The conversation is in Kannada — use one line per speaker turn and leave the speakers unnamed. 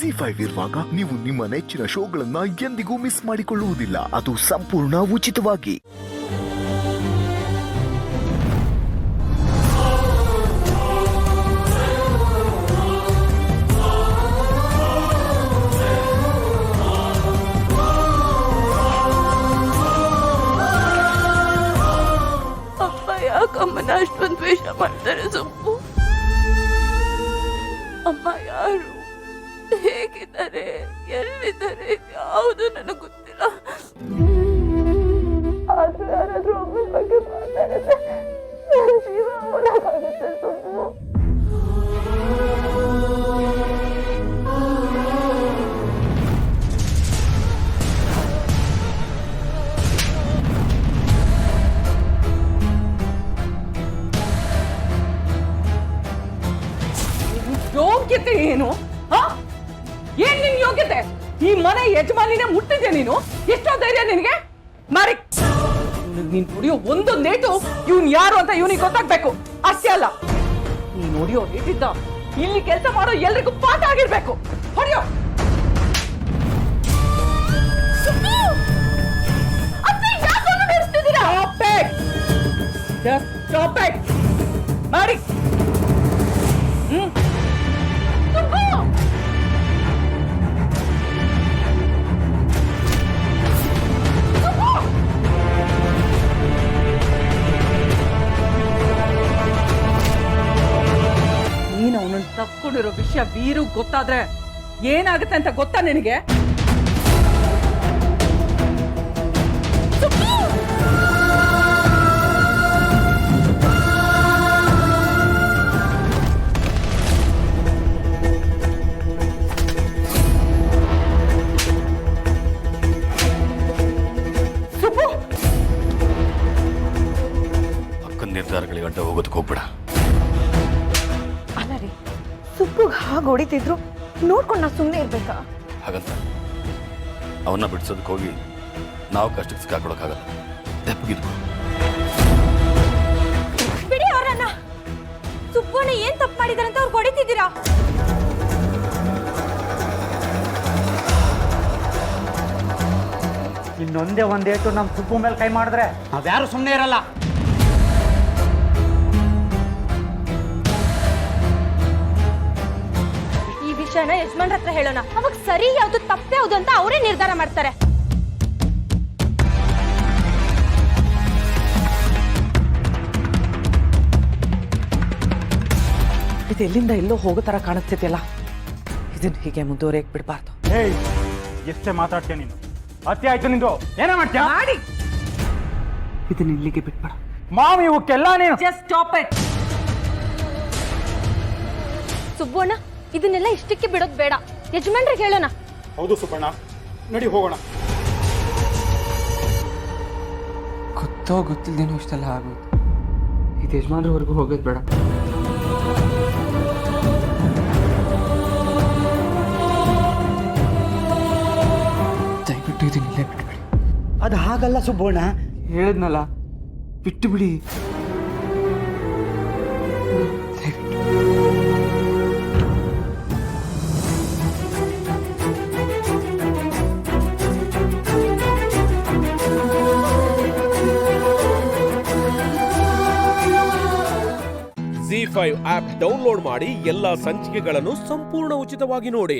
ZEE5 ಇರುವಾಗ ನೀವು ನಿಮ್ಮ ನೆಚ್ಚಿನ ಶೋಗಳನ್ನ ಎಂದಿಗೂ ಮಿಸ್ ಮಾಡಿಕೊಳ್ಳುವುದಿಲ್ಲ. ಅದು ಸಂಪೂರ್ಣ ಉಚಿತವಾಗಿ.
ಅಪ್ಪ ಯಾಕಮ್ಮನ ಅಷ್ಟೊಂದು ದ್ವೇಷ ಮಾಡ್ತಾರೆ ಸೊಪ್ಪು? ಅಮ್ಮ ಯಾರು, ಹೇಗಿದ್ದಾರೆ, ಎಲ್ಲಿದ್ದಾರೆ, ಯಾವುದು ನನಗೆ ಗೊತ್ತಿಲ್ಲ. ಆದ್ರೂ ಯಾರಾದ್ರೂ ಅಮ್ಮನ ಬಗ್ಗೆ ಮಾತಾಡಿದ್ರೆ ನನ್ನ ಜೀವ ಹೋದಾಗುತ್ತೆ ಸೊಪ್ಪು.
ಯೋಗ್ಯತೆ ಏನು? ಏನ್ ನಿನ್ ಯೋಗ್ಯತೆ? ಈ ಮನೆ ಯಜಮಾನಿನೇ ಮುಟ್ಟಿದ್ಯಾ ನೀನು? ಎಷ್ಟೋ ಧೈರ್ಯ ನಿನಗೆ? ಮಾರಿ, ನೀನ್ ಹೊಡಿಯೋ ಒಂದು ನೇಟು ಇವನ್ ಯಾರು ಅಂತ ಇವನಿಗೆ ಗೊತ್ತಾಗ್ಬೇಕು. ಅಷ್ಟೇ ಅಲ್ಲ, ನೀನ್ ಹೊಡಿಯೋ ನೇಟಿದ್ದ ಇಲ್ಲಿ ಕೆಲಸ ಮಾಡೋ ಎಲ್ರಿಗೂ ಪಾಠ ಆಗಿರ್ಬೇಕು. ಹೊಡಿಯೋ. ಮಾರಿ, ನೀನು ಅವನನ್ನು ತಕ್ಕೊಂಡಿರೋ ವಿಷಯ ವೀರು ಗೊತ್ತಾದ್ರೆ ಏನಾಗುತ್ತೆ ಅಂತ ಗೊತ್ತಾ ನಿನಗೆ?
ಅಕ್ಕನ ನಿರ್ಧಾರಗಳಿಗೆ ಅಡ್ಡ ಹೋಗೋದಕ್ಕೆ ಹೋಗ್ಬೇಡ.
ಅಲ್ಲ ರೀ, ಸುಪ್ಪುಗ್ ಹಾಗೆ ಹೊಡಿತಿದ್ರು ನೋಡ್ಕೊಂಡು ನಾ ಸುಮ್ಮನೆ ಇರ್ಬೇಕಾ?
ಹಾಗಂತ ಅವನ್ನ ಬಿಡಿಸೋದಕ್ಕೆ ಹೋಗಿ ನಾವು ಕಷ್ಟಕ್ಕೆ ಸಿಕ್ಕಾಕೊಳಕ್ಕಾಗಲ್ಲ. ತೆಪ್ಪಗಿದ್ವು.
ಬಿಡಿ ಅವ್ರನ್ನ. ಸುಪ್ಪುನ ಏನ್ ತಪ್ಪು ಮಾಡಿದಾರಂತ ಅವ್ರು ಹೊಡಿತಿದ್ದೀರಾ?
ಇನ್ನೊಂದೇ ಒಂದೇಟು ನಮ್ಮ ಸುಬ್ಬು ಮೇಲೆ ಕೈ ಮಾಡಿದ್ರೆ ನಾವ್ಯಾರು ಸುಮ್ಮನೆ ಇರಲ್ಲ.
ಈ ವಿಷಯನ ಯಜಮಾನ್ರ ಹತ್ರ ಹೇಳೋಣ. ಅವಾಗ ಸರಿ ಯಾವ್ದು ತಪ್ಪು ಯಾವ್ದು ಅಂತ ಅವರೇ ನಿರ್ಧಾರ ಮಾಡ್ತಾರೆ.
ಇದು ಎಲ್ಲಿಂದ ಎಲ್ಲೋ ಹೋಗೋ ತರ ಕಾಣಿಸ್ತಿದ್ಯಲ್ಲ, ಇದನ್ನ ಹೀಗೆ ಮುಂದುವರೆಯಕ್ ಬಿಡಬಾರ್ದು.
ಏಯ್, ಎಷ್ಟೇ ಮಾತಾಡ್ತೀಯ ನೀನು? ಅತಿ ಆಯ್ತು ನಿಂದು. ಏನೇ ಮಾಡ್ತೀಯ?
ಮಾಡಿ ಇದನ್ನ ಇಲ್ಲಿಗೆ ಬಿಟ್ಬೇಡ.
ಮಾಮ್, ಇವಕ್ಕೆಲ್ಲ ನೀನು
ಜಸ್ಟ್ ಸ್ಟಾಪ್ ಇಟ್.
ಸುಬ್ಬಣ್ಣ, ಇದನ್ನೆಲ್ಲ ಇಷ್ಟಕ್ಕೆ ಬಿಡೋದ್ ಬೇಡ. ಯಜಮಾನ್ರಿಗೆ ಹೇಳೋಣ.
ಹೌದು ಸುಬ್ಬಣ್ಣ, ನಡಿ ಹೋಗೋಣ.
ಗೊತ್ತೋ ಗೊತ್ತಿಲ್ದೇನೋ ಇಷ್ಟೆಲ್ಲ ಆಗೋದು. ಇದು ಯಜಮಾನ್ರವರೆಗೂ ಹೋಗೋದು ಬೇಡ. ದಯವಿಟ್ಟು ಇದನ್ನಿಲ್ಲೇ ಬಿಟ್ಬಿಡಿ.
ಅದು ಹಾಗಲ್ಲ ಸುಬ್ಬಣ್ಣ.
ಹೇಳಿದ್ನಲ್ಲ, ಬಿಟ್ಟು ಬಿಡಿ.
ZEE5 ಆಪ್ ಡೌನ್ಲೋಡ್ ಮಾಡಿ ಎಲ್ಲಾ ಸಂಚಿಕೆಗಳನ್ನು ಸಂಪೂರ್ಣ ಉಚಿತವಾಗಿ ನೋಡಿ.